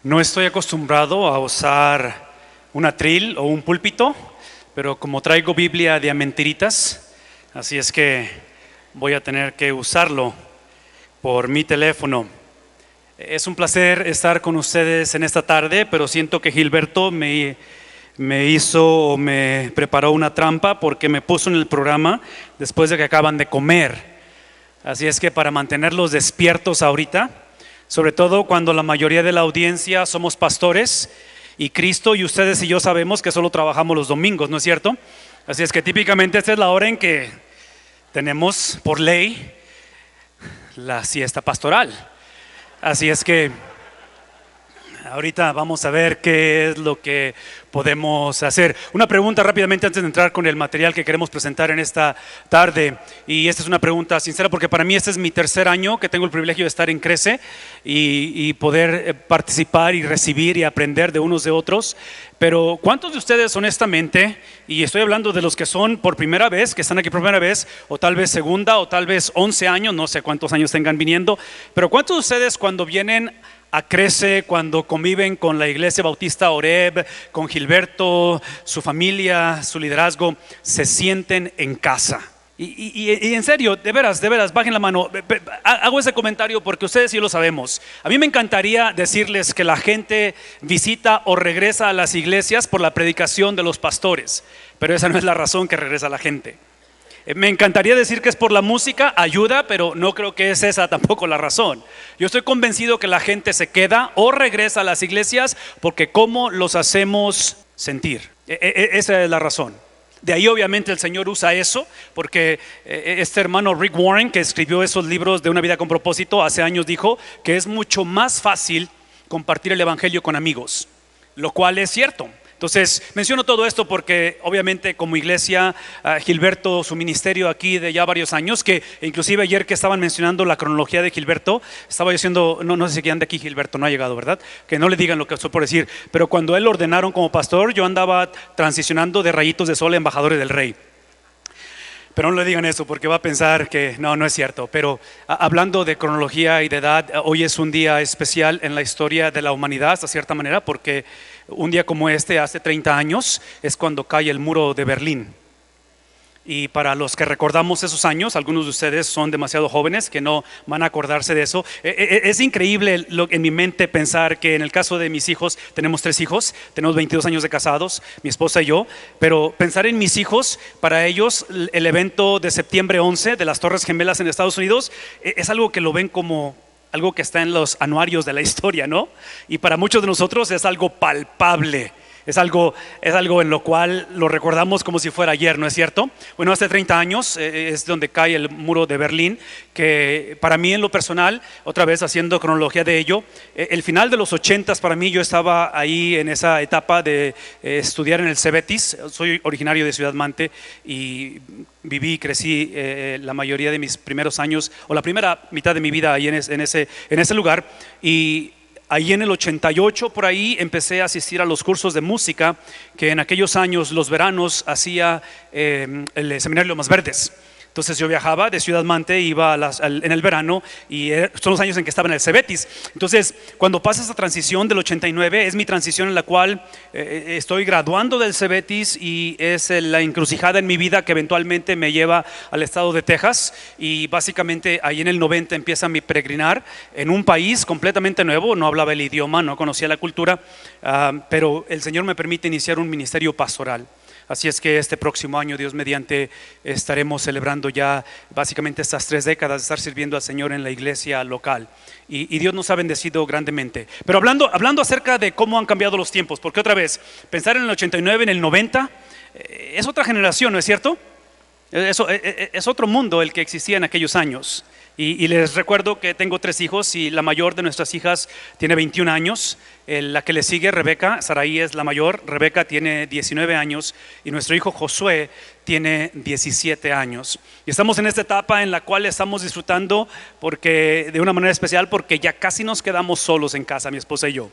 No estoy acostumbrado a usar un atril o un púlpito, pero como traigo Biblia de a mentiritas, así es que voy a tener que usarlo por mi teléfono. Es un placer estar con ustedes en esta tarde, pero siento que Gilberto me preparó una trampa porque me puso en el programa después de que acaban de comer. Así es que para mantenerlos despiertos ahorita, sobre todo cuando la mayoría de la audiencia somos pastores y Cristo y ustedes y yo sabemos que solo trabajamos los domingos, ¿no es cierto? Así es que típicamente esta es la hora en que tenemos por ley la siesta pastoral. Así es que ahorita vamos a ver qué es lo que podemos hacer. Una pregunta rápidamente antes de entrar con el material que queremos presentar en esta tarde. Y esta es una pregunta sincera porque para mí este es mi tercer año que tengo el privilegio de estar en Crece y poder participar y recibir y aprender de unos de otros. Pero ¿cuántos de ustedes honestamente, y estoy hablando de los que son por primera vez, que están aquí por primera vez, o tal vez segunda, o tal vez 11 años, no sé cuántos años tengan viniendo, pero cuántos de ustedes cuando vienen a Crece, cuando conviven con la Iglesia Bautista Oreb, con Gilberto, su familia, su liderazgo, se sienten en casa? Y en serio, de veras, bajen la mano. Hago ese comentario porque ustedes sí lo sabemos. A mí me encantaría decirles que la gente visita o regresa a las iglesias por la predicación de los pastores, pero esa no es la razón que regresa la gente. Me encantaría decir que es por la música, ayuda, pero no creo que es esa tampoco la razón. Yo estoy convencido que la gente se queda o regresa a las iglesias porque cómo los hacemos sentir. Esa es la razón. De ahí obviamente el Señor usa eso, porque este hermano Rick Warren, que escribió esos libros de Una vida con propósito, hace años dijo que es mucho más fácil compartir el evangelio con amigos, lo cual es cierto. Entonces menciono todo esto porque obviamente como iglesia, Gilberto, su ministerio aquí de ya varios años, que inclusive ayer que estaban mencionando la cronología de Gilberto, estaba diciendo, no sé si anda aquí Gilberto, no ha llegado, ¿verdad? Que no le digan lo que estoy por decir, pero cuando él lo ordenaron como pastor, yo andaba transicionando de rayitos de sol a embajadores del rey. Pero no le digan eso porque va a pensar que no es cierto. Pero hablando de cronología y de edad, hoy es un día especial en la historia de la humanidad, hasta cierta manera, porque un día como este, hace 30 años, es cuando cae el muro de Berlín. Y para los que recordamos esos años, algunos de ustedes son demasiado jóvenes que no van a acordarse de eso. Es increíble en mi mente pensar que en el caso de mis hijos, tenemos 3 hijos, tenemos 22 años de casados, mi esposa y yo, pero pensar en mis hijos, para ellos el evento de septiembre 11 de las Torres Gemelas en Estados Unidos es algo que lo ven como algo que está en los anuarios de la historia, ¿no? Y para muchos de nosotros es algo palpable. Es algo en lo cual lo recordamos como si fuera ayer, ¿no es cierto? Bueno, hace 30 años es donde cae el muro de Berlín, que para mí en lo personal, otra vez haciendo cronología de ello, el final de los 80s para mí, yo estaba ahí en esa etapa de estudiar en el Cebetis. Soy originario de Ciudad Mante y viví y crecí la mayoría de mis primeros años, o la primera mitad de mi vida ahí en ese lugar. Y ahí en el 88 por ahí empecé a asistir a los cursos de música que en aquellos años los veranos hacía el Seminario Lomas Verdes. Entonces yo viajaba de Ciudad Mante, iba en el verano y son los años en que estaba en el Cebetis. Entonces cuando pasa esa transición del 89 es mi transición en la cual estoy graduando del Cebetis y es la encrucijada en mi vida que eventualmente me lleva al estado de Texas. Y básicamente ahí en el 90 empieza mi peregrinar en un país completamente nuevo, no hablaba el idioma, no conocía la cultura, pero el Señor me permite iniciar un ministerio pastoral. Así es que este próximo año, Dios mediante, estaremos celebrando ya básicamente estas 3 décadas de estar sirviendo al Señor en la iglesia local. Y Dios nos ha bendecido grandemente. Pero hablando acerca de cómo han cambiado los tiempos, porque otra vez, pensar en el 89, en el 90, es otra generación, ¿no es cierto? Es otro mundo el que existía en aquellos años. Y les recuerdo que tengo 3 hijos y la mayor de nuestras hijas tiene 21 años. La que le sigue, Rebeca, Saraí es la mayor, Rebeca tiene 19 años y nuestro hijo Josué tiene 17 años. Y estamos en esta etapa en la cual estamos disfrutando de una manera especial porque ya casi nos quedamos solos en casa, mi esposa y yo.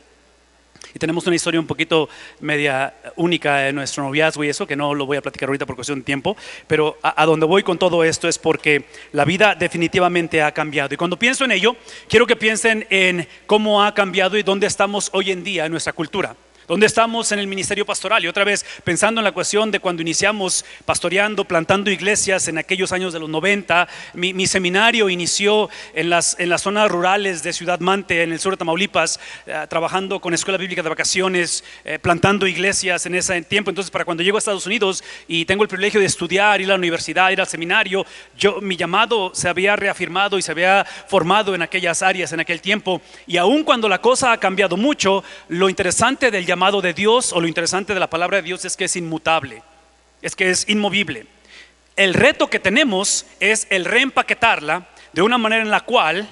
Y tenemos una historia un poquito media única en nuestro noviazgo y eso, que no lo voy a platicar ahorita por cuestión de tiempo, pero a donde voy con todo esto es porque la vida definitivamente ha cambiado. Y cuando pienso en ello, quiero que piensen en cómo ha cambiado y dónde estamos hoy en día en nuestra cultura. ¿Dónde estamos en el ministerio pastoral? Y otra vez, pensando en la cuestión de cuando iniciamos pastoreando, plantando iglesias en aquellos años de los 90, mi seminario inició en las zonas rurales de Ciudad Mante, en el sur de Tamaulipas, trabajando con Escuela Bíblica de Vacaciones, plantando iglesias en ese tiempo. Entonces, para cuando llego a Estados Unidos y tengo el privilegio de estudiar, ir a la universidad, ir al seminario, mi llamado se había reafirmado y se había formado en aquellas áreas en aquel tiempo. Y aun cuando la cosa ha cambiado mucho, lo interesante del llamado de Dios, o lo interesante de la palabra de Dios, es que es inmutable, es que es inmovible. El reto que tenemos es el reempaquetarla de una manera en la cual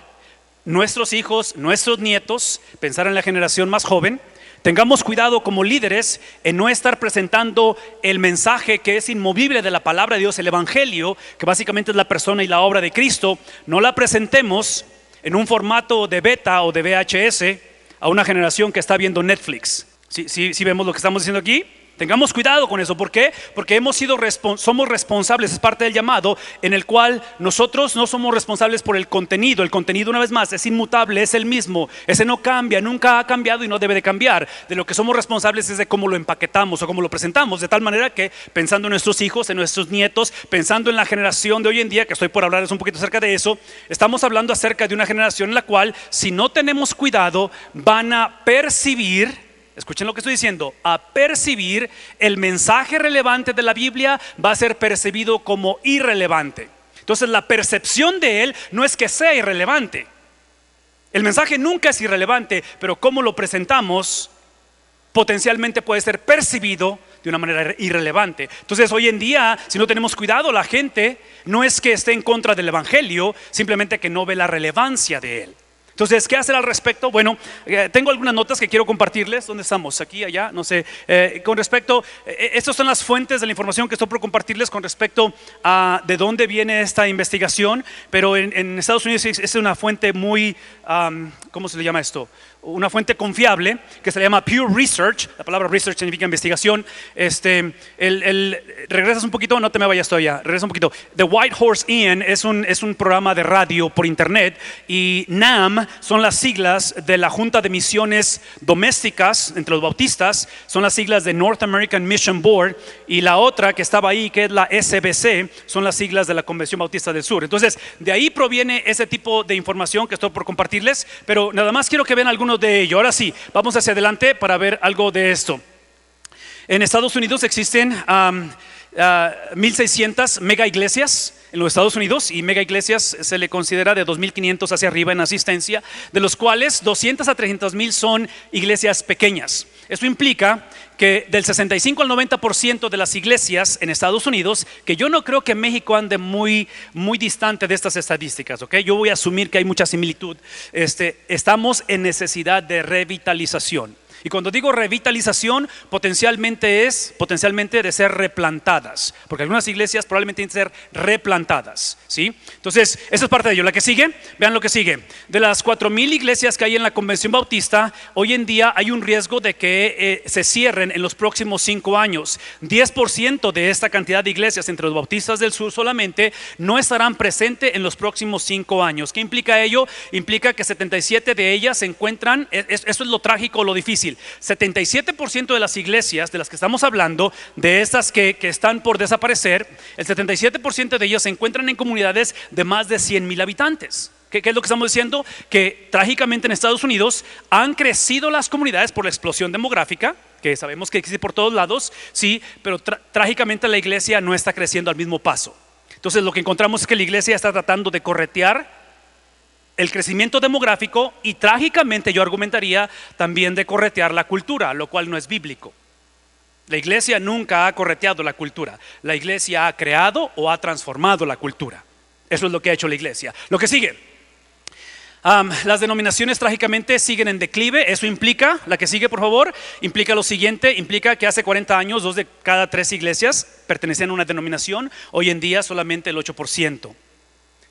nuestros hijos, nuestros nietos, pensar en la generación más joven, tengamos cuidado como líderes en no estar presentando el mensaje que es inmovible de la palabra de Dios, el evangelio, que básicamente es la persona y la obra de Cristo. No la presentemos en un formato de beta o de VHS a una generación que está viendo Netflix. ¿Sí vemos lo que estamos diciendo aquí? Tengamos cuidado con eso. ¿Por qué? Porque somos responsables, es parte del llamado en el cual nosotros no somos responsables por el contenido. El contenido, una vez más, es inmutable, es el mismo. Ese no cambia, nunca ha cambiado y no debe de cambiar. De lo que somos responsables es de cómo lo empaquetamos o cómo lo presentamos, de tal manera que pensando en nuestros hijos, en nuestros nietos, pensando en la generación de hoy en día, que estoy por hablarles un poquito acerca de eso, estamos hablando acerca de una generación en la cual, si no tenemos cuidado, van a percibir, escuchen lo que estoy diciendo, a percibir el mensaje relevante de la Biblia va a ser percibido como irrelevante. Entonces la percepción de él no es que sea irrelevante. El mensaje nunca es irrelevante, pero cómo lo presentamos potencialmente puede ser percibido de una manera irrelevante. Entonces hoy en día, si no tenemos cuidado, la gente no es que esté en contra del evangelio, simplemente que no ve la relevancia de él. Entonces, ¿qué hacer al respecto? Bueno, tengo algunas notas que quiero compartirles. ¿Dónde estamos? ¿Aquí, allá? No sé. Con respecto, estas son las fuentes de la información que estoy por compartirles con respecto a de dónde viene esta investigación. Pero en Estados Unidos es una fuente muy, ¿cómo se le llama esto? Una fuente confiable que se le llama Pew Research. La palabra research significa investigación. Regresas un poquito, no te me vayas todavía. Regresa un poquito. The White Horse Inn es un programa de radio por internet, y NAM son las siglas de la Junta de Misiones Domésticas entre los bautistas, son las siglas de North American Mission Board, y la otra que estaba ahí, que es la SBC, son las siglas de la Convención Bautista del Sur. Entonces, de ahí proviene ese tipo de información que estoy por compartirles, pero nada más quiero que vean algunos de ello. Ahora sí, vamos hacia adelante para ver algo de esto. En Estados Unidos existen 1,600 mega iglesias en los Estados Unidos, y mega iglesias se le considera de 2,500 hacia arriba en asistencia, de los cuales 200 a 300,000 son iglesias pequeñas. Eso implica que del 65 al 90% de las iglesias en Estados Unidos, que yo no creo que México ande muy distante de estas estadísticas, ¿ok? Yo voy a asumir que hay mucha similitud. Estamos en necesidad de revitalización. Y cuando digo revitalización, potencialmente de ser replantadas, porque algunas iglesias probablemente tienen que ser replantadas, ¿sí? Entonces, eso es parte de ello. La que sigue, vean lo que sigue. De las 4,000 iglesias que hay en la Convención Bautista, hoy en día hay un riesgo de que se cierren en los próximos 5 años. 10% de esta cantidad de iglesias entre los bautistas del sur solamente no estarán presentes en los próximos 5 años. ¿Qué implica ello? Implica que 77 de ellas se encuentran, eso es lo trágico, lo difícil. 77% de las iglesias de las que estamos hablando, de estas que están por desaparecer, el 77% de ellas se encuentran en comunidades de más de 100,000 habitantes. ¿Qué es lo que estamos diciendo? Que trágicamente en Estados Unidos han crecido las comunidades por la explosión demográfica, que sabemos que existe por todos lados, sí, pero trágicamente la iglesia no está creciendo al mismo paso. Entonces lo que encontramos es que la iglesia está tratando de corretear el crecimiento demográfico, y trágicamente yo argumentaría también de corretear la cultura, lo cual no es bíblico. La iglesia nunca ha correteado la cultura. La iglesia ha creado o ha transformado la cultura. Eso es lo que ha hecho la iglesia. Lo que sigue, las denominaciones trágicamente siguen en declive. Eso implica, la que sigue por favor, implica lo siguiente, implica que hace 40 años 2 de cada 3 iglesias pertenecían a una denominación, hoy en día solamente el 8%.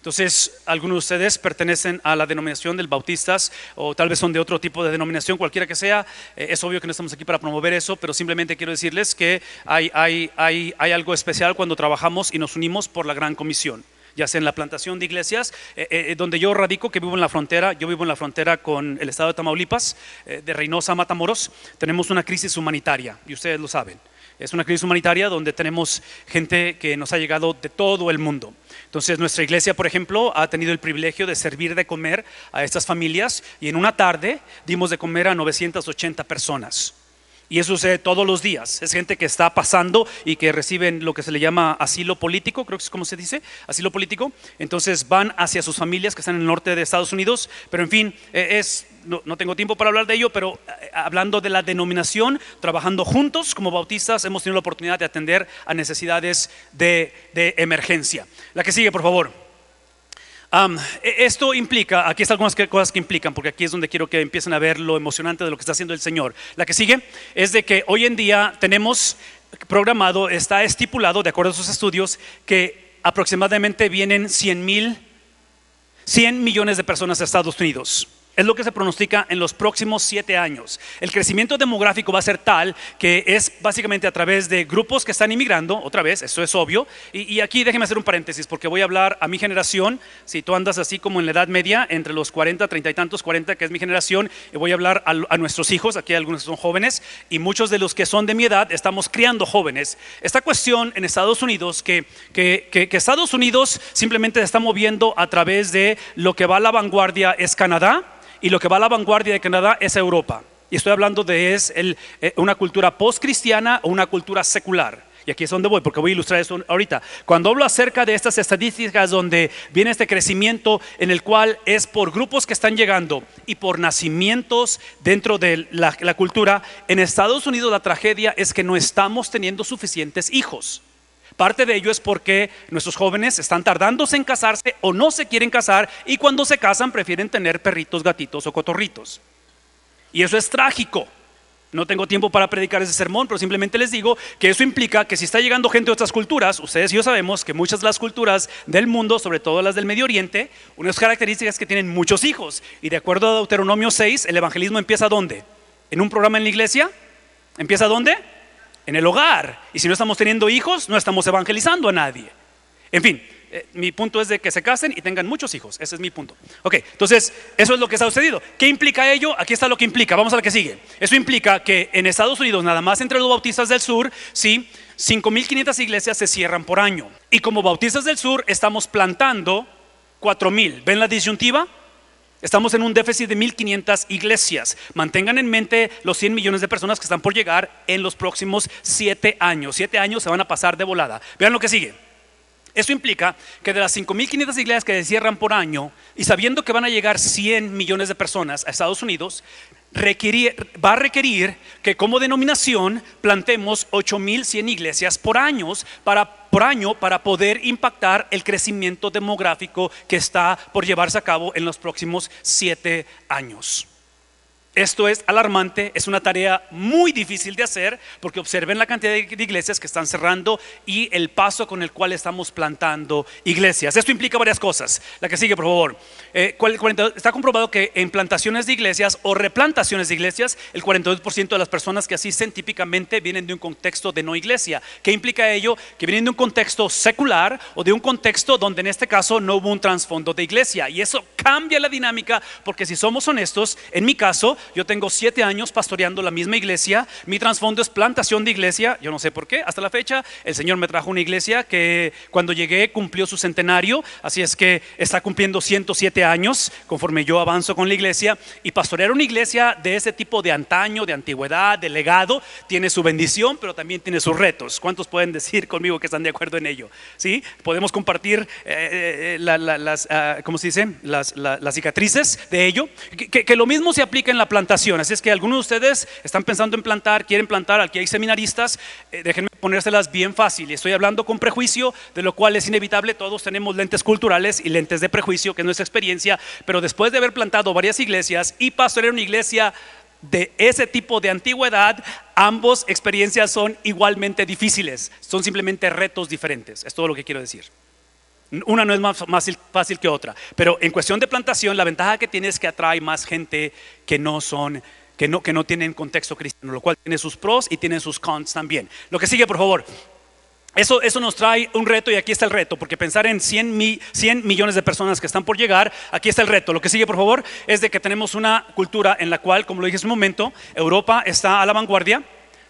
Entonces, algunos de ustedes pertenecen a la denominación del Bautistas o tal vez son de otro tipo de denominación, cualquiera que sea. Es obvio que no estamos aquí para promover eso, pero simplemente quiero decirles que hay algo especial cuando trabajamos y nos unimos por la gran comisión, ya sea en la plantación de iglesias, donde yo radico, que vivo en la frontera. Yo vivo en la frontera con el estado de Tamaulipas, de Reynosa a Matamoros. Tenemos una crisis humanitaria y ustedes lo saben. Es una crisis humanitaria donde tenemos gente que nos ha llegado de todo el mundo. Entonces nuestra iglesia, por ejemplo, ha tenido el privilegio de servir de comer a estas familias, y en una tarde dimos de comer a 980 personas. Y eso sucede todos los días. Es gente que está pasando y que reciben lo que se le llama asilo político, creo que es como se dice, asilo político. Entonces van hacia sus familias que están en el norte de Estados Unidos. Pero en fin, no tengo tiempo para hablar de ello, pero hablando de la denominación, trabajando juntos como bautistas, hemos tenido la oportunidad de atender a necesidades de emergencia. La que sigue, por favor. Esto implica, aquí están algunas cosas que implican, porque aquí es donde quiero que empiecen a ver lo emocionante de lo que está haciendo el Señor. La que sigue es de que hoy en día tenemos programado, está estipulado de acuerdo a sus estudios, que aproximadamente vienen 100 millones de personas a Estados Unidos. Es lo que se pronostica en los próximos 7 años. El crecimiento demográfico va a ser tal que es básicamente a través de grupos que están inmigrando, otra vez, eso es obvio. Y aquí déjeme hacer un paréntesis, porque voy a hablar a mi generación. Si tú andas así como en la edad media, entre los 40, 30 y tantos, 40, que es mi generación, y voy a hablar a nuestros hijos. Aquí algunos son jóvenes, y muchos de los que son de mi edad estamos criando jóvenes. Esta cuestión en Estados Unidos, que Estados Unidos simplemente se está moviendo a través de lo que va a la vanguardia es Canadá, y lo que va a la vanguardia de Canadá es Europa. Y estoy hablando de una cultura post-cristiana o una cultura secular. Y aquí es donde voy, porque voy a ilustrar eso ahorita. Cuando hablo acerca de estas estadísticas donde viene este crecimiento, en el cual es por grupos que están llegando y por nacimientos dentro de la cultura, en Estados Unidos la tragedia es que no estamos teniendo suficientes hijos. Parte de ello es porque nuestros jóvenes están tardándose en casarse o no se quieren casar, y cuando se casan prefieren tener perritos, gatitos o cotorritos. Y eso es trágico. No tengo tiempo para predicar ese sermón, pero simplemente les digo que eso implica que si está llegando gente de otras culturas, ustedes y yo sabemos que muchas de las culturas del mundo, sobre todo las del Medio Oriente, unas características es que tienen muchos hijos. Y de acuerdo a Deuteronomio 6, el evangelismo empieza ¿dónde? ¿En un programa en la iglesia? ¿Empieza dónde? En el hogar. Y si no estamos teniendo hijos, no estamos evangelizando a nadie. En fin, mi punto es de que se casen y tengan muchos hijos. Ese es mi punto. Ok, entonces eso es lo que está sucediendo. ¿Qué implica ello? Aquí está lo que implica. Vamos a la que sigue. Eso implica que en Estados Unidos, nada más entre los bautistas del sur, sí, 5,500 iglesias se cierran por año. Y como bautistas del sur estamos plantando 4,000. ¿Ven la disyuntiva? Estamos en un déficit de 1,500 iglesias. Mantengan en mente los 100 millones de personas que están por llegar en los próximos 7 años. 7 años se van a pasar de volada. Vean lo que sigue. Esto implica que de las 5,500 iglesias que se cierran por año, y sabiendo que van a llegar 100 millones de personas a Estados Unidos, va a requerir que como denominación plantemos 8,100 iglesias por año para poder impactar el crecimiento demográfico que está por llevarse a cabo en los próximos 7 años. Esto es alarmante, es una tarea muy difícil de hacer, porque observen la cantidad de iglesias que están cerrando y el paso con el cual estamos plantando iglesias. Esto implica varias cosas. La que sigue, por favor. Está comprobado que en plantaciones de iglesias o replantaciones de iglesias, el 42% de las personas que asisten típicamente vienen de un contexto de no iglesia. ¿Qué implica ello? Que vienen de un contexto secular o de un contexto donde en este caso no hubo un trasfondo de iglesia. Y eso cambia la dinámica, porque si somos honestos, en mi caso, yo tengo 7 años pastoreando la misma iglesia. Mi trasfondo es plantación de iglesia. Yo no sé por qué, hasta la fecha el Señor me trajo una iglesia que cuando llegué cumplió su centenario. Así es que está cumpliendo 107 años conforme yo avanzo con la iglesia. Y pastorear una iglesia de ese tipo de antaño, de antigüedad, de legado, tiene su bendición, pero también tiene sus retos. ¿Cuántos pueden decir conmigo que están de acuerdo en ello? ¿Sí? Podemos compartir ¿cómo se dice? Las cicatrices de ello. Que lo mismo se aplica en la plantación. Así es que algunos de ustedes están pensando en plantar, quieren plantar. Aquí hay seminaristas, déjenme ponérselas bien fácil. Estoy hablando con prejuicio, de lo cual es inevitable. Todos tenemos lentes culturales y lentes de prejuicio, que es nuestra experiencia. Pero después de haber plantado varias iglesias y pastorear una iglesia de ese tipo de antigüedad, ambas experiencias son igualmente difíciles. Son simplemente retos diferentes. Es todo lo que quiero decir. Una no es más fácil que otra, pero en cuestión de plantación, la ventaja que tiene es que atrae más gente que no tienen contexto cristiano, lo cual tiene sus pros y tiene sus cons también. Lo que sigue, por favor. Eso nos trae un reto, y aquí está el reto, porque pensar en 100 millones de personas que están por llegar, aquí está el reto. Lo que sigue, por favor, es de que tenemos una cultura en la cual, como lo dije hace un momento, Europa está a la vanguardia,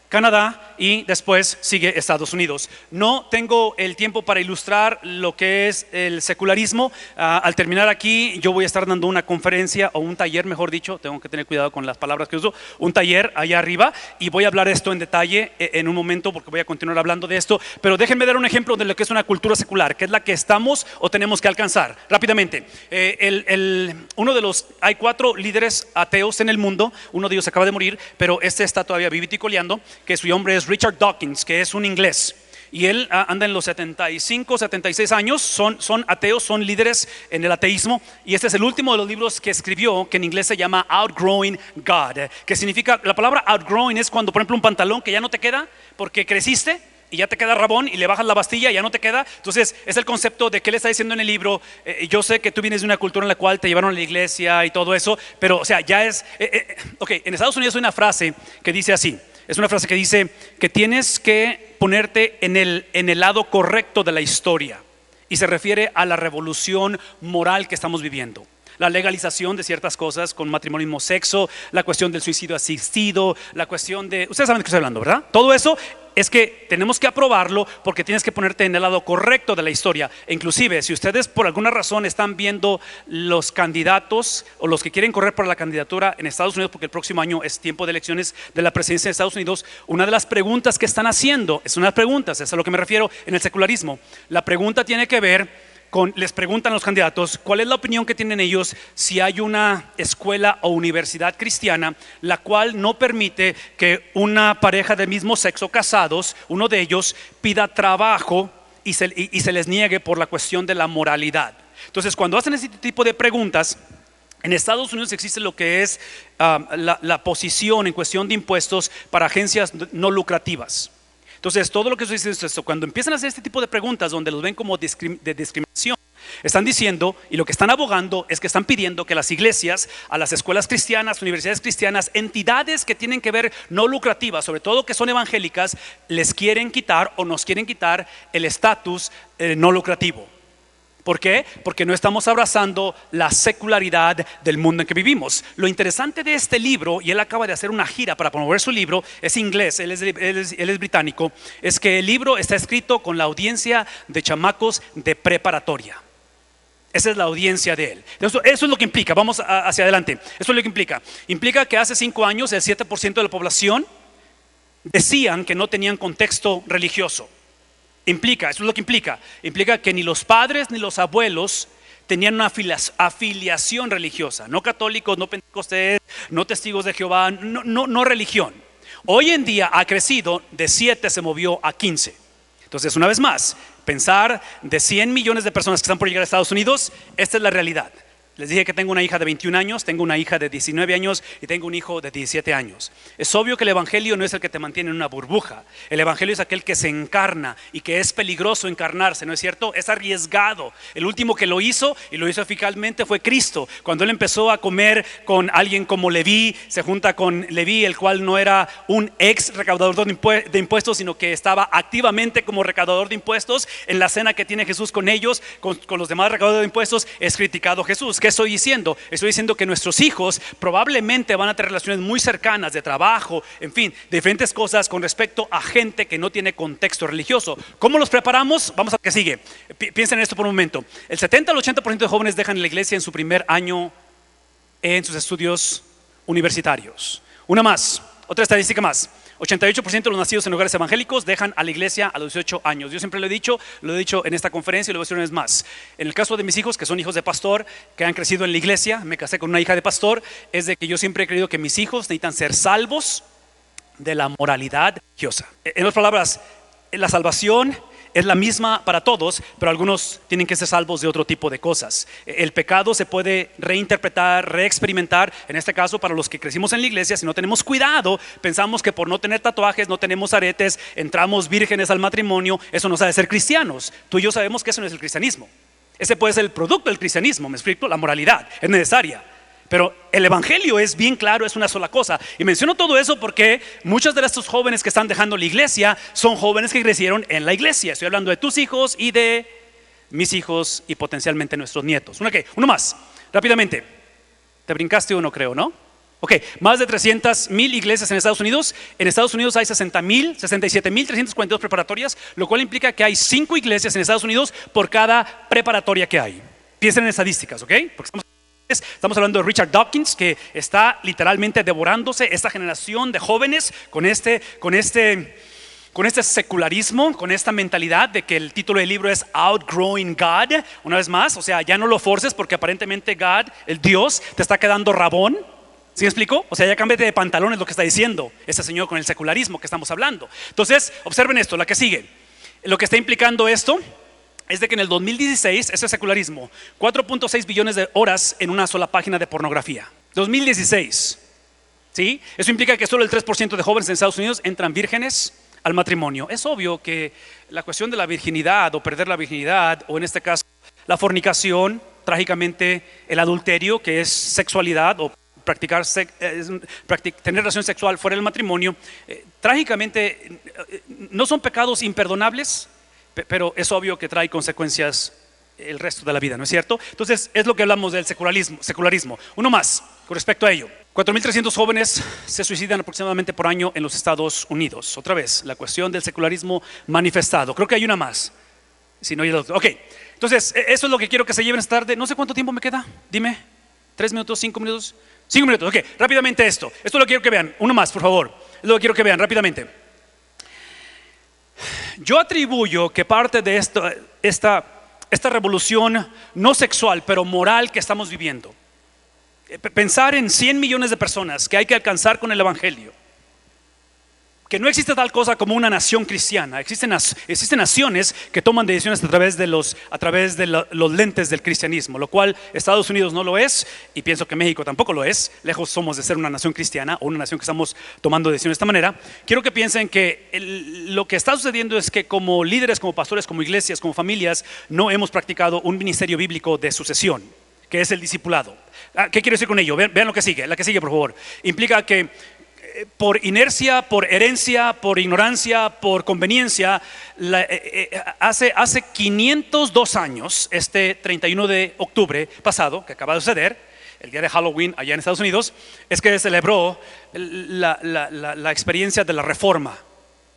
Canadá, y después sigue Estados Unidos. No tengo el tiempo para ilustrar lo que es el secularismo. Al terminar aquí, yo voy a estar dando una conferencia o un taller, mejor dicho, tengo que tener cuidado con las palabras que uso, un taller allá arriba, y voy a hablar esto en detalle en un momento, porque voy a continuar hablando de esto. Pero déjenme dar un ejemplo de lo que es una cultura secular, que es la que estamos o tenemos que alcanzar rápidamente. Hay 4 líderes ateos en el mundo. Uno de ellos acaba de morir, pero este está todavía vivito y coleando, que su nombre es Richard Dawkins, que es un inglés, y él anda en los 75, 76 años, son ateos, son líderes en el ateísmo, y este es el último de los libros que escribió, que en inglés se llama Outgrowing God, que significa, la palabra outgrowing es cuando, por ejemplo, un pantalón que ya no te queda porque creciste y ya te queda rabón, y le bajas la bastilla y ya no te queda. Entonces es el concepto de que él está diciendo en el libro. Yo sé que tú vienes de una cultura en la cual te llevaron a la iglesia y todo eso, pero o sea, ya es ok, en Estados Unidos hay una frase que dice así. Es una frase que dice que tienes que ponerte en el lado correcto de la historia, y se refiere a la revolución moral que estamos viviendo. La legalización de ciertas cosas con matrimonio y mismo sexo, la cuestión del suicidio asistido, la cuestión de... Ustedes saben de qué estoy hablando, ¿verdad? Todo eso es que tenemos que aprobarlo, porque tienes que ponerte en el lado correcto de la historia. E inclusive, si ustedes por alguna razón están viendo los candidatos o los que quieren correr por la candidatura en Estados Unidos, porque el próximo año es tiempo de elecciones de la presidencia de Estados Unidos, una de las preguntas que están haciendo, es a lo que me refiero en el secularismo. La pregunta tiene que ver les preguntan a los candidatos cuál es la opinión que tienen ellos si hay una escuela o universidad cristiana la cual no permite que una pareja del mismo sexo casados, uno de ellos, pida trabajo y se les niegue por la cuestión de la moralidad. Entonces, cuando hacen ese tipo de preguntas, en Estados Unidos existe lo que es la posición en cuestión de impuestos para agencias no lucrativas. Entonces, todo lo que estoy diciendo es esto: cuando empiezan a hacer este tipo de preguntas donde los ven como de discriminación, están diciendo, y lo que están abogando es que están pidiendo que las iglesias, a las escuelas cristianas, universidades cristianas, entidades que tienen que ver no lucrativas, sobre todo que son evangélicas, les quieren quitar o nos quieren quitar el estatus no lucrativo. ¿Por qué? Porque no estamos abrazando la secularidad del mundo en que vivimos. Lo interesante de este libro, y él acaba de hacer una gira para promover su libro, es inglés, él es británico, es que el libro está escrito con la audiencia de chamacos de preparatoria. Esa es la audiencia de él. Eso es lo que implica, vamos hacia adelante. Eso es lo que implica. Implica que hace 5 años el 7% de la población decían que no tenían contexto religioso. Eso es lo que implica que ni los padres ni los abuelos tenían una afiliación religiosa, no católicos, no pentecostés, no testigos de Jehová, no religión. Hoy en día ha crecido, de 7 se movió a 15. Entonces, una vez más, pensar de 100 millones de personas que están por llegar a Estados Unidos, esta es la realidad. Les dije que tengo una hija de 21 años, tengo una hija de 19 años y tengo un hijo de 17 años. Es obvio que el evangelio no es el que te mantiene en una burbuja. El evangelio es aquel que se encarna, y que es peligroso encarnarse, ¿no es cierto? Es arriesgado. El último que lo hizo, y lo hizo eficazmente, fue Cristo. Cuando él empezó a comer con alguien como Leví, se junta con Leví, el cual no era un ex recaudador de impuestos, sino que estaba activamente como recaudador de impuestos. En la cena que tiene Jesús con ellos, con los demás recaudadores de impuestos, es criticado Jesús. ¿Qué estoy diciendo? Estoy diciendo que nuestros hijos probablemente van a tener relaciones muy cercanas de trabajo, en fin, de diferentes cosas con respecto a gente que no tiene contexto religioso. ¿Cómo los preparamos? Vamos a que sigue. Piensen en esto por un momento. El 70 al 80% de jóvenes dejan la iglesia en su primer año en sus estudios universitarios. Otra estadística más. 88% de los nacidos en hogares evangélicos dejan a la iglesia a los 18 años. Yo siempre lo he dicho en esta conferencia y lo voy a decir una vez más. En el caso de mis hijos, que son hijos de pastor, que han crecido en la iglesia, me casé con una hija de pastor, es de que yo siempre he creído que mis hijos necesitan ser salvos de la moralidad religiosa. En otras palabras, la salvación es la misma para todos, pero algunos tienen que ser salvos de otro tipo de cosas. El pecado se puede reinterpretar, reexperimentar. En este caso, para los que crecimos en la iglesia, si no tenemos cuidado, pensamos que por no tener tatuajes, no tenemos aretes, entramos vírgenes al matrimonio, eso nos hace ser cristianos. Tú y yo sabemos que eso no es el cristianismo. Ese puede ser el producto del cristianismo, me explico, la moralidad es necesaria. Pero el evangelio es bien claro, es una sola cosa. Y menciono todo eso porque muchos de estos jóvenes que están dejando la iglesia son jóvenes que crecieron en la iglesia. Estoy hablando de tus hijos y de mis hijos y potencialmente nuestros nietos. Uno más, rápidamente. Te brincaste uno, creo, ¿no? Ok, más de 300,000 iglesias en Estados Unidos. En Estados Unidos hay 67,342 preparatorias, lo cual implica que hay 5 iglesias en Estados Unidos por cada preparatoria que hay. Piensen en estadísticas, ¿ok? Porque estamos hablando de Richard Dawkins, que está literalmente devorándose esta generación de jóvenes con este secularismo, con esta mentalidad de que el título del libro es Outgrowing God. Una vez más, o sea, ya no lo forces porque aparentemente God, el Dios, te está quedando rabón. ¿Sí me explico? O sea, ya cámbiate de pantalones, lo que está diciendo este señor con el secularismo que estamos hablando. Entonces, observen esto, la que sigue. Lo que está implicando esto es de que en el 2016, ese secularismo, 4.6 billones de horas en una sola página de pornografía. 2016, ¿sí? Eso implica que solo el 3% de jóvenes en Estados Unidos entran vírgenes al matrimonio. Es obvio que la cuestión de la virginidad o perder la virginidad, o en este caso la trágicamente el adulterio, que es sexualidad o tener relación sexual fuera del matrimonio, trágicamente no son pecados imperdonables, pero es obvio que trae consecuencias el resto de la vida, ¿no es cierto? Entonces es lo que hablamos del secularismo. Uno más con respecto a ello. 4,300 jóvenes se suicidan aproximadamente por año en los Estados Unidos. Otra vez, la cuestión del secularismo manifestado. Creo que hay una más. Si no hay dos. Ok, entonces eso es lo que quiero que se lleven esta tarde. No sé cuánto tiempo me queda. Dime, 3 minutos, 5 minutos. 5 minutos, ok, rápidamente esto lo quiero que vean. Uno más, por favor. Es lo que quiero que vean rápidamente. Yo atribuyo que parte de esta revolución no sexual, pero moral que estamos viviendo, pensar en 100 millones de personas que hay que alcanzar con el evangelio, que no existe tal cosa como una nación cristiana. Existen naciones que toman decisiones a través de los lentes del cristianismo, lo cual Estados Unidos no lo es, y pienso que México tampoco lo es. Lejos somos de ser una nación cristiana o una nación que estamos tomando decisiones de esta manera. Quiero que piensen que lo que está sucediendo es que como líderes, como pastores, como iglesias, como familias, no hemos practicado un ministerio bíblico de sucesión, que es el discipulado. ¿Qué quiero decir con ello? Vean lo que sigue. La que sigue, por favor. Implica que por inercia, por herencia, por ignorancia, por conveniencia, hace 502 años, este 31 de octubre pasado, que acaba de suceder, el día de Halloween allá en Estados Unidos, es que celebró la experiencia de la Reforma,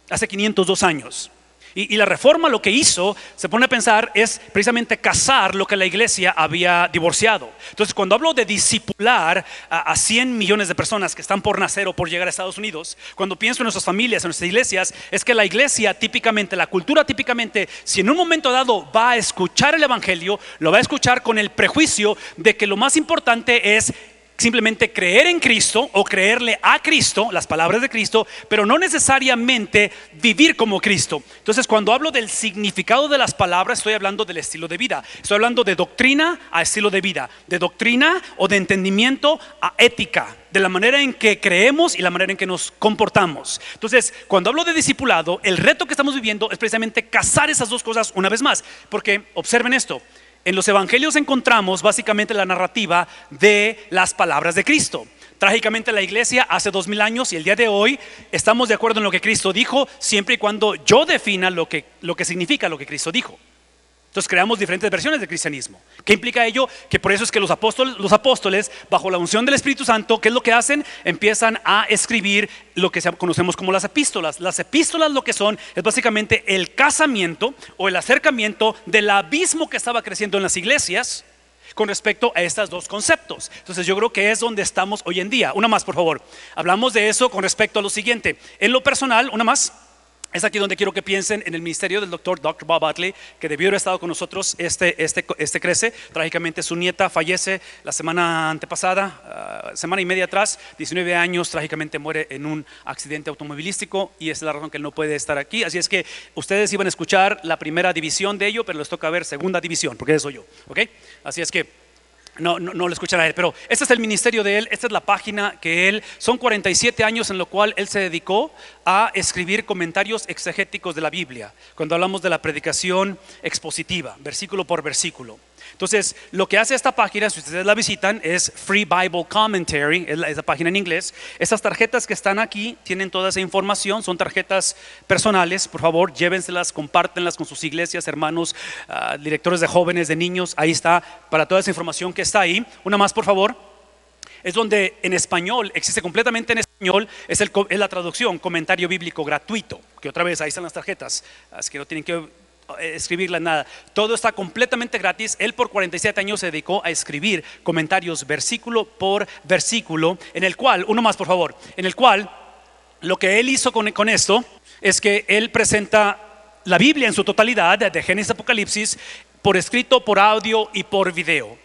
hace 502 años. Y la Reforma lo que hizo, se pone a pensar, es precisamente casar lo que la iglesia había divorciado. Entonces, cuando hablo de discipular a 100 millones de personas que están por nacer o por llegar a Estados Unidos, cuando pienso en nuestras familias, en nuestras iglesias, es que la iglesia típicamente, la cultura típicamente, si en un momento dado va a escuchar el evangelio, lo va a escuchar con el prejuicio de que lo más importante es simplemente creer en Cristo o creerle a Cristo, las palabras de Cristo, pero no necesariamente vivir como Cristo. Entonces, cuando hablo del significado de las palabras, estoy hablando del estilo de vida. Estoy hablando de doctrina a estilo de vida, de doctrina o de entendimiento a ética, de la manera en que creemos y la manera en que nos comportamos. Entonces, cuando hablo de discipulado, el reto que estamos viviendo es precisamente casar esas dos cosas una vez más, porque observen esto. En los evangelios encontramos básicamente la narrativa de las palabras de Cristo. Trágicamente la iglesia hace 2000 años y el día de hoy estamos de acuerdo en lo que Cristo dijo, siempre y cuando yo defina lo que significa lo que Cristo dijo. Entonces creamos diferentes versiones del cristianismo. ¿Qué implica ello? Que por eso es que los apóstoles, bajo la unción del Espíritu Santo, ¿qué es lo que hacen? Empiezan a escribir lo que conocemos como las epístolas. Las epístolas lo que son es básicamente el casamiento o el acercamiento del abismo que estaba creciendo en las iglesias con respecto a estos dos conceptos. Entonces yo creo que es donde estamos hoy en día. Una más, por favor. Hablamos de eso con respecto a lo siguiente. En lo personal, una más. Es aquí donde quiero que piensen en el ministerio del Dr. Bob Utley, que debió haber estado con nosotros. Este crece. Trágicamente su nieta fallece la semana antepasada, semana y media atrás. 19 años, trágicamente muere en un accidente automovilístico, y esa es la razón que él no puede estar aquí. Así es que ustedes iban a escuchar la primera división de ello, pero les toca ver segunda división, porque eso soy yo, ¿ok? Así es que no lo escuchan a él, pero este es el ministerio de él. Esta es la página que él, son 47 años en lo cual él se dedicó a escribir comentarios exegéticos de la Biblia, cuando hablamos de la predicación expositiva, versículo por versículo. Entonces, lo que hace esta página, si ustedes la visitan, es Free Bible Commentary, es la página en inglés. Estas tarjetas que están aquí tienen toda esa información, son tarjetas personales. Por favor, llévenselas, compártenlas con sus iglesias, hermanos, directores de jóvenes, de niños. Ahí está, para toda esa información que está ahí. Una más, por favor. Es donde en español, existe completamente en español, es la traducción, comentario bíblico gratuito, que otra vez ahí están las tarjetas, así que no tienen que escribirla nada. Todo está completamente gratis. Él por 47 años se dedicó a escribir comentarios versículo por versículo, en el cual, uno más por favor, en el cual lo que él hizo con esto es que él presenta la Biblia en su totalidad, de Génesis a Apocalipsis, por escrito, por audio y por video.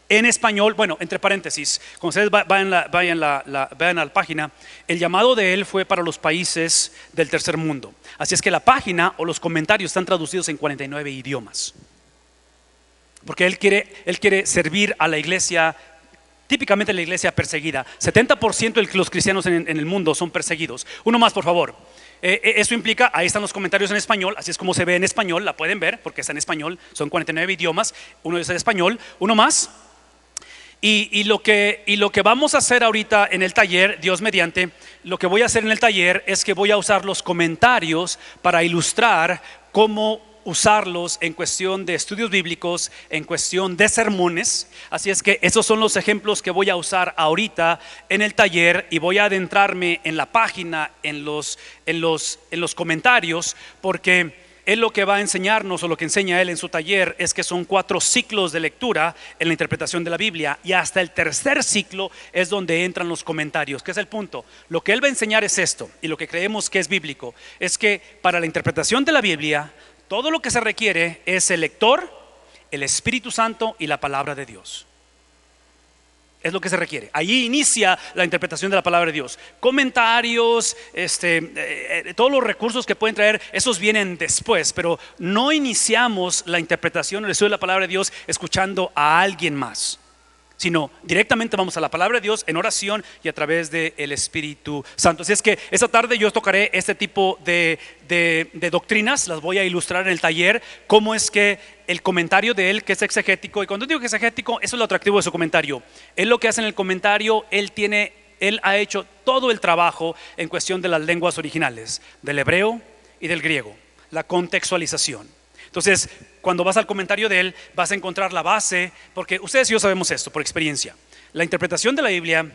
En español, bueno, entre paréntesis, cuando ustedes vayan a la página, el llamado de él fue para los países del tercer mundo. Así es que la página o los comentarios están traducidos en 49 idiomas. Porque él quiere servir a la iglesia, típicamente la iglesia perseguida. 70% de los cristianos en el mundo son perseguidos. Uno más, por favor. Eso implica, ahí están los comentarios en español, así es como se ve en español, la pueden ver porque está en español, son 49 idiomas, uno es en español. Uno más. Y lo que vamos a hacer ahorita en el taller, Dios mediante, lo que voy a hacer en el taller es que voy a usar los comentarios para ilustrar cómo usarlos en cuestión de estudios bíblicos, en cuestión de sermones. Así es que esos son los ejemplos que voy a usar ahorita en el taller, y voy a adentrarme en la página, en los comentarios, porque él lo que va a enseñarnos, o lo que enseña él en su taller, es que son 4 ciclos de lectura en la interpretación de la Biblia, y hasta el tercer ciclo es donde entran los comentarios. ¿Qué es el punto? Lo que él va a enseñar es esto, y lo que creemos que es bíblico, es que para la interpretación de la Biblia, todo lo que se requiere es el lector, el Espíritu Santo y la palabra de Dios. Es lo que se requiere. Allí inicia la interpretación de la palabra de Dios. Comentarios, todos los recursos que pueden traer, esos vienen después, pero no iniciamos la interpretación, el estudio de la palabra de Dios escuchando a alguien más, sino directamente vamos a la palabra de Dios en oración y a través del Espíritu Santo. Así es que esta tarde yo tocaré este tipo de doctrinas, las voy a ilustrar en el taller, cómo es que el comentario de él, que es exegético, y cuando digo que es exegético, eso es lo atractivo de su comentario. Él lo que hace en el comentario, él ha hecho todo el trabajo en cuestión de las lenguas originales, del hebreo y del griego, la contextualización. Entonces, cuando vas al comentario de él, vas a encontrar la base, porque ustedes y yo sabemos esto por experiencia. La interpretación de la Biblia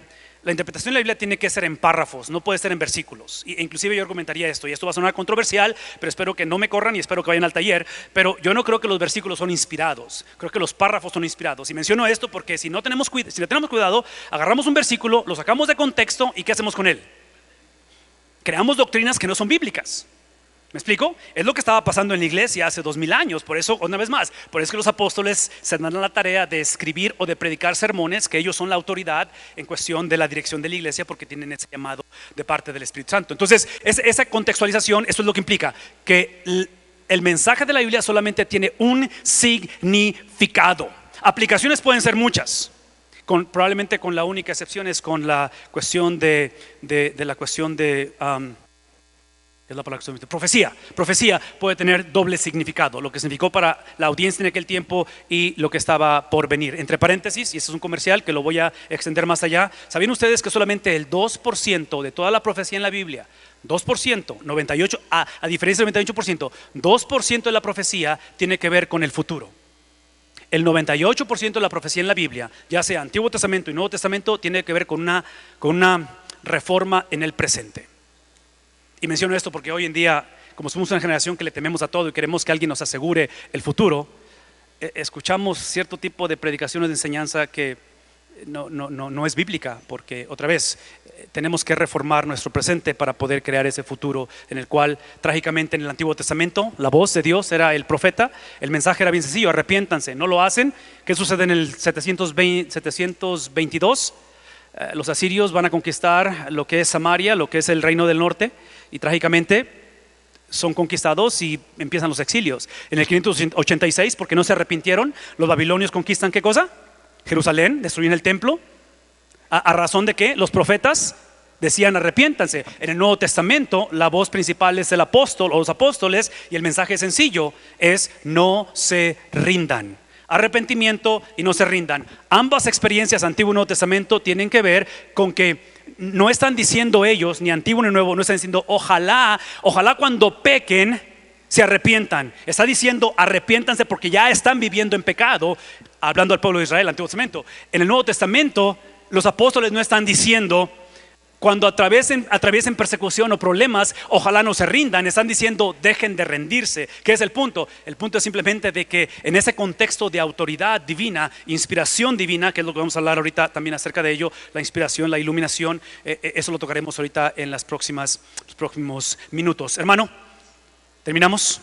tiene que ser en párrafos, no puede ser en versículos. E inclusive yo argumentaría esto, y esto va a sonar controversial, pero espero que no me corran y espero que vayan al taller. Pero yo no creo que los versículos son inspirados, creo que los párrafos son inspirados. Y menciono esto porque si no tenemos cuidado, agarramos un versículo, lo sacamos de contexto, ¿y qué hacemos con él? Creamos doctrinas que no son bíblicas. ¿Me explico? Es lo que estaba pasando en la iglesia hace 2000 años. Por eso, una vez más, por eso que los apóstoles se dan la tarea de escribir o de predicar sermones, que ellos son la autoridad en cuestión de la dirección de la iglesia, porque tienen ese llamado de parte del Espíritu Santo. Entonces, esa contextualización, eso es lo que implica que el mensaje de la Biblia solamente tiene un significado. Aplicaciones pueden ser muchas, probablemente con la única excepción es con la cuestión de es la palabra que profecía. Profecía puede tener doble significado, lo que significó para la audiencia en aquel tiempo y lo que estaba por venir. Entre paréntesis, y este es un comercial que lo voy a extender más allá, ¿sabían ustedes que solamente el 2% de toda la profecía en la Biblia, 2%, 98%, a diferencia del 98%, 2% de la profecía tiene que ver con el futuro? El 98% de la profecía en la Biblia, ya sea Antiguo Testamento y Nuevo Testamento, tiene que ver con una reforma en el presente. Y menciono esto porque hoy en día, como somos una generación que le tememos a todo y queremos que alguien nos asegure el futuro, escuchamos cierto tipo de predicaciones de enseñanza que no es bíblica, porque otra vez tenemos que reformar nuestro presente para poder crear ese futuro en el cual, trágicamente, en el Antiguo Testamento la voz de Dios era el profeta. El mensaje era bien sencillo: arrepiéntanse. No lo hacen. ¿Qué sucede en el 722? Los asirios van a conquistar lo que es Samaria, lo que es el reino del norte, y trágicamente son conquistados y empiezan los exilios. En el 586, porque no se arrepintieron, los babilonios conquistan ¿qué cosa? Jerusalén, destruyen el templo. ¿A razón de qué? Los profetas decían arrepiéntanse. En el Nuevo Testamento la voz principal es el apóstol o los apóstoles, y el mensaje sencillo es: no se rindan. arrepentimiento y no se rindan. Ambas experiencias, Antiguo y Nuevo Testamento, tienen que ver con que no están diciendo ellos, ni Antiguo ni Nuevo, no están diciendo ojalá cuando pequen se arrepientan. Está diciendo arrepiéntanse porque ya están viviendo en pecado, hablando al pueblo de Israel, Antiguo Testamento. En el Nuevo Testamento los apóstoles no están diciendo cuando atraviesen persecución o problemas, ojalá no se rindan. Están diciendo dejen de rendirse. ¿Qué es el punto? El punto es simplemente de que en ese contexto de autoridad divina, inspiración divina, que es lo que vamos a hablar ahorita también acerca de ello, la inspiración, la iluminación, eso lo tocaremos ahorita en los próximos minutos. Hermano, terminamos.